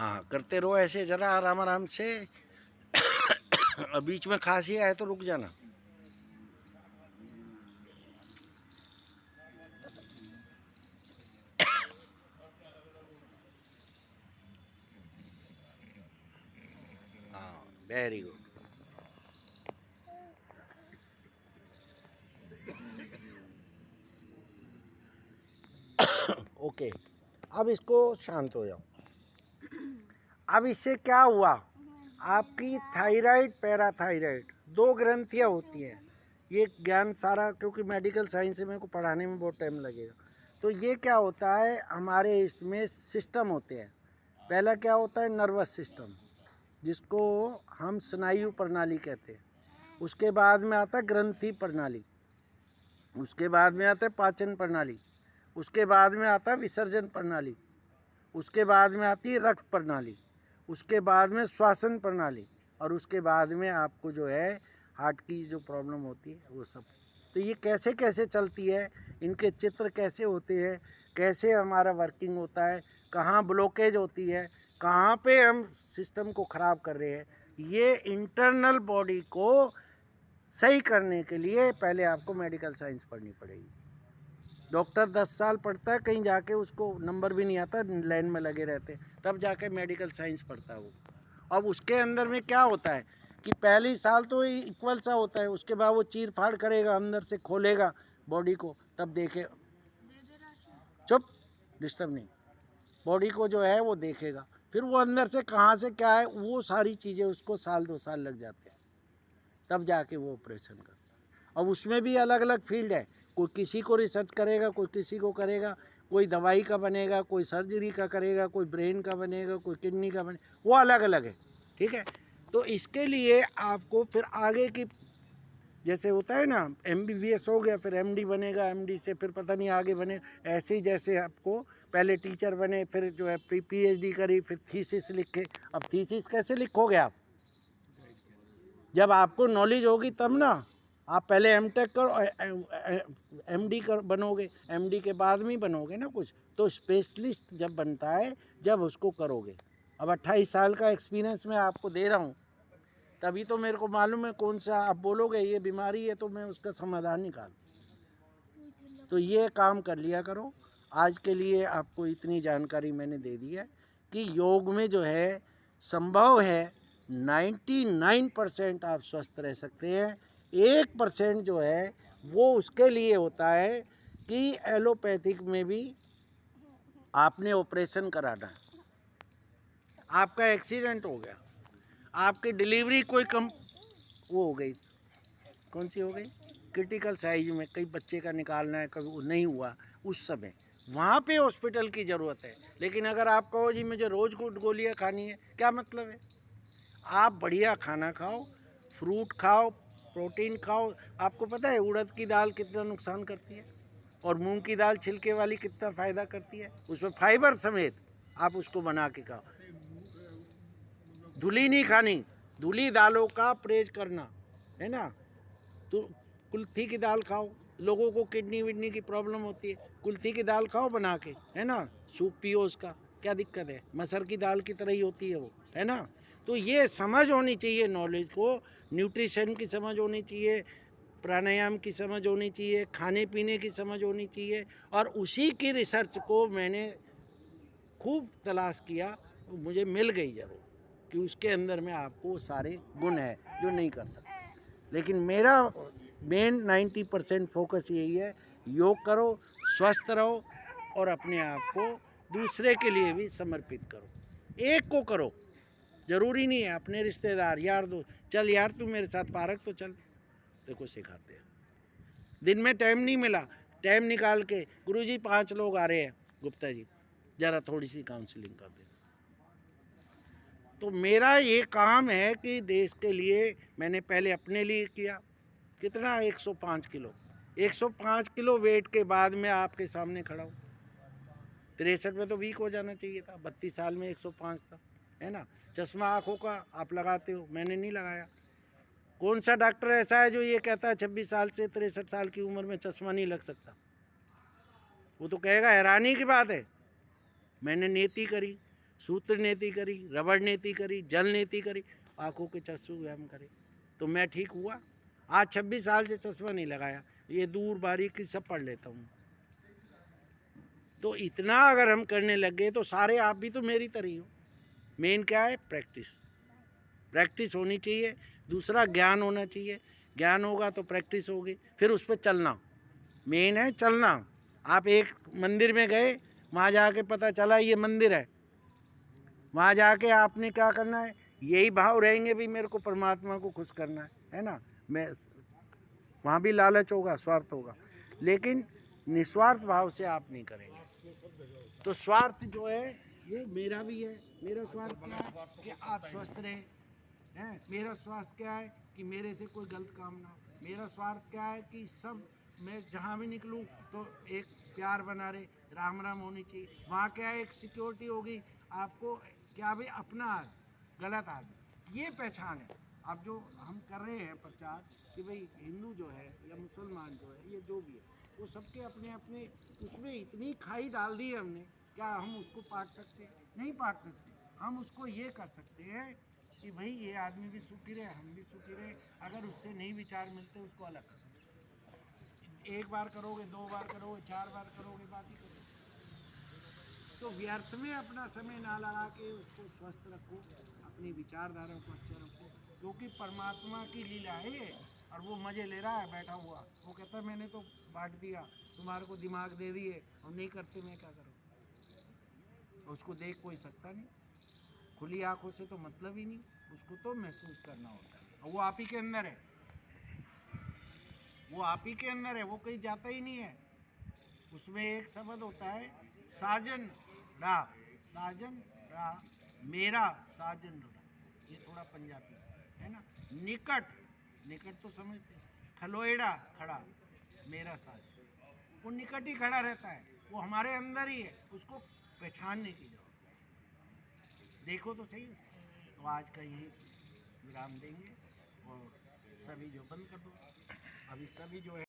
हाँ, करते रहो ऐसे जरा आराम आराम से। और बीच में खांसी आए तो रुक जाना। हाँ, वेरी गुड। ओके, अब इसको शांत हो जाओ। अब इससे क्या हुआ, आपकी थायराइड पैराथायराइड दो ग्रंथियाँ होती हैं। ये ज्ञान सारा क्योंकि मेडिकल साइंस से मेरे को पढ़ाने में बहुत टाइम लगेगा। तो ये क्या होता है, हमारे इसमें सिस्टम होते हैं। पहला क्या होता है, नर्वस सिस्टम, जिसको हम स्नायु प्रणाली कहते हैं। उसके बाद में आता है ग्रंथि प्रणाली, उसके बाद में आता है पाचन प्रणाली, उसके बाद में आता है विसर्जन प्रणाली, उसके बाद में आती है रक्त प्रणाली, उसके बाद में श्वसन प्रणाली, और उसके बाद में आपको जो है हार्ट की जो प्रॉब्लम होती है वो सब। तो ये कैसे कैसे चलती है, इनके चित्र कैसे होते हैं, कैसे हमारा वर्किंग होता है, कहाँ ब्लॉकेज होती है, कहाँ पे हम सिस्टम को ख़राब कर रहे हैं, ये इंटरनल बॉडी को सही करने के लिए पहले आपको मेडिकल साइंस पढ़नी पड़ेगी। डॉक्टर 10 साल पढ़ता है, कहीं जाके उसको नंबर भी नहीं आता, लाइन में लगे रहते, तब जाके मेडिकल साइंस पढ़ता है वो। अब उसके अंदर में क्या होता है कि पहली साल तो इक्वल सा होता है, उसके बाद वो चीर फाड़ करेगा, अंदर से खोलेगा बॉडी को, तब देखे। चुप, डिस्टर्ब नहीं। बॉडी को जो है वो देखेगा, फिर वो अंदर से कहाँ से क्या है वो सारी चीज़ें उसको साल 2 साल लग जाते हैं, तब जाके वो ऑपरेशन करता है। अब उसमें भी अलग अलग फील्ड है, कोई किसी को रिसर्च करेगा, कोई किसी को करेगा, कोई दवाई का बनेगा, कोई सर्जरी का करेगा, कोई ब्रेन का बनेगा, कोई किडनी का बने, वो अलग अलग है। ठीक है, तो इसके लिए आपको फिर आगे की, जैसे होता है ना MBBS हो गया फिर MD बनेगा, MD से फिर पता नहीं आगे बने, ऐसे ही जैसे आपको पहले टीचर बने, फिर जो है PhD करी, फिर थीसिस लिखे। अब थीसिस कैसे लिखोगे आप, जब आपको नॉलेज होगी तब ना। आप पहले M.Tech करो, MD कर बनोगे, MD के बाद में ही बनोगे ना कुछ। तो स्पेशलिस्ट जब बनता है जब उसको करोगे। अब 28 साल का एक्सपीरियंस मैं आपको दे रहा हूँ, तभी तो मेरे को मालूम है कौन सा आप बोलोगे ये बीमारी है तो मैं उसका समाधान निकालूँ। तो ये काम कर लिया करो। आज के लिए आपको इतनी जानकारी मैंने दे दी है कि योग में जो है संभव है 99% आप स्वस्थ रह सकते हैं। 1% जो है वो उसके लिए होता है कि एलोपैथिक में भी आपने ऑपरेशन कराना है, आपका एक्सीडेंट हो गया, आपकी डिलीवरी कोई कम वो हो गई, कौन सी हो गई, क्रिटिकल साइज में, कई बच्चे का निकालना है, कभी वो नहीं हुआ, उस समय वहाँ पे हॉस्पिटल की ज़रूरत है। लेकिन अगर आप कहो जी मुझे रोज़ गोलियाँ खानी है, क्या मतलब है। आप बढ़िया खाना खाओ, फ्रूट खाओ, प्रोटीन खाओ। आपको पता है उड़द की दाल कितना नुकसान करती है, और मूंग की दाल छिलके वाली कितना फ़ायदा करती है, उसमें फाइबर समेत। आप उसको बना के खाओ, धुली नहीं खानी, धुली दालों का परहेज करना है ना। तो कुल्थी की दाल खाओ, लोगों को किडनी विडनी की प्रॉब्लम होती है, कुल्थी की दाल खाओ बना के, है ना, सूप पियो उसका, क्या दिक्कत है, मसर की दाल की तरह ही होती है वो, है ना। तो ये समझ होनी चाहिए, नॉलेज को, न्यूट्रिशन की समझ होनी चाहिए, प्राणायाम की समझ होनी चाहिए, खाने पीने की समझ होनी चाहिए। और उसी की रिसर्च को मैंने खूब तलाश किया, मुझे मिल गई ज़रूर कि उसके अंदर में आपको सारे गुण हैं जो नहीं कर सकते। लेकिन मेरा मेन 90% फोकस यही है, योग करो, स्वस्थ रहो, और अपने आप को दूसरे के लिए भी समर्पित करो। एक को करो, ज़रूरी नहीं है अपने रिश्तेदार यार दोस्त, चल यार तू मेरे साथ पार्क तो चल, देखो सिखाते हैं। दिन में टाइम नहीं मिला, टाइम निकाल के गुरुजी 5 लोग आ रहे हैं गुप्ता जी, ज़रा थोड़ी सी काउंसलिंग कर दे। तो मेरा ये काम है कि देश के लिए मैंने पहले अपने लिए किया, कितना 105 किलो, 105 किलो वेट के बाद मैं आपके सामने खड़ा हूँ। 63 में तो वीक हो जाना चाहिए था, 32 साल में 105 था, है ना। चश्मा आँखों का आप लगाते हो, मैंने नहीं लगाया। कौन सा डॉक्टर ऐसा है जो ये कहता है 26 साल से 63 साल की उम्र में चश्मा नहीं लग सकता। वो तो कहेगा हैरानी की बात है। मैंने नीति करी, सूत्र नीति करी, रबड़ नीति करी, जल नीति करी, आंखों के चक्षु व्यायाम करे, तो मैं ठीक हुआ। आज 26 साल से चश्मा नहीं लगाया, ये दूर बारीकी सब पढ़ लेता हूँ। तो इतना अगर हम करने लग गए तो सारे आप भी तो मेरी तरह ही हो। मेन क्या है? प्रैक्टिस। प्रैक्टिस होनी चाहिए। दूसरा ज्ञान होना चाहिए। ज्ञान होगा तो प्रैक्टिस होगी, फिर उस पर चलना। मेन है चलना। आप एक मंदिर में गए, वहाँ जाके पता चला ये मंदिर है, वहाँ जाके आपने क्या करना है? यही भाव रहेंगे भी मेरे को परमात्मा को खुश करना है ना। मैं वहाँ भी लालच होगा, स्वार्थ होगा, लेकिन निस्वार्थ भाव से आप नहीं करेंगे। तो स्वार्थ जो है ये मेरा भी है। मेरा स्वार्थ क्या है? कि आप स्वस्थ रहे हैं। मेरा स्वार्थ क्या है? कि मेरे से कोई गलत काम ना हो। मेरा स्वार्थ क्या है? कि सब मैं जहाँ भी निकलूँ तो एक प्यार बना रहे, राम राम होनी चाहिए। वहाँ क्या है? एक सिक्योरिटी होगी आपको, क्या भाई अपना आदमी, गलत आदमी, ये पहचान है। अब जो हम कर रहे हैं प्रचार कि भाई हिंदू जो है या मुसलमान जो है, ये जो भी है, वो सबके अपने अपने उसमें इतनी खाई डाल दी है हमने, क्या हम उसको पाट सकते? नहीं पाट सकते। हम उसको ये कर सकते हैं कि भाई ये आदमी भी सुखी रहे, हम भी सुखी रहे। अगर उससे नहीं विचार मिलते उसको अलग करो। एक बार करोगे, 2 बार करोगे, 4 बार करोगे, बात ही करोगे। तो व्यर्थ में अपना समय ना लगा के उसको स्वस्थ रखो, अपनी विचारधारा को अच्छा रखो, क्योंकि परमात्मा की लीला है ये। और वो मज़े ले रहा है बैठा हुआ, वो कहता है मैंने तो बांट दिया, तुम्हारे को दिमाग दे दिए और नहीं करते, मैं क्या करूँ? उसको देख कोई सकता नहीं, खुली आंखों से तो मतलब ही नहीं, उसको तो महसूस करना होता है। और वो आप ही के अंदर है, वो आप ही के अंदर है, वो कहीं जाता ही नहीं है। उसमें एक शब्द होता है साजन रा, साजन रा, मेरा साजन रा, ये थोड़ा पंजाबी है ना। निकट, निकट तो समझते, खलोएड़ा खड़ा, मेरा साजन, वो निकट ही खड़ा रहता है, वो हमारे अंदर ही है, उसको पहचानने की जरूरत। देखो तो सही उसको। तो आज का यही विराम देंगे और सभी जो बंद कर दो, अभी सभी जो है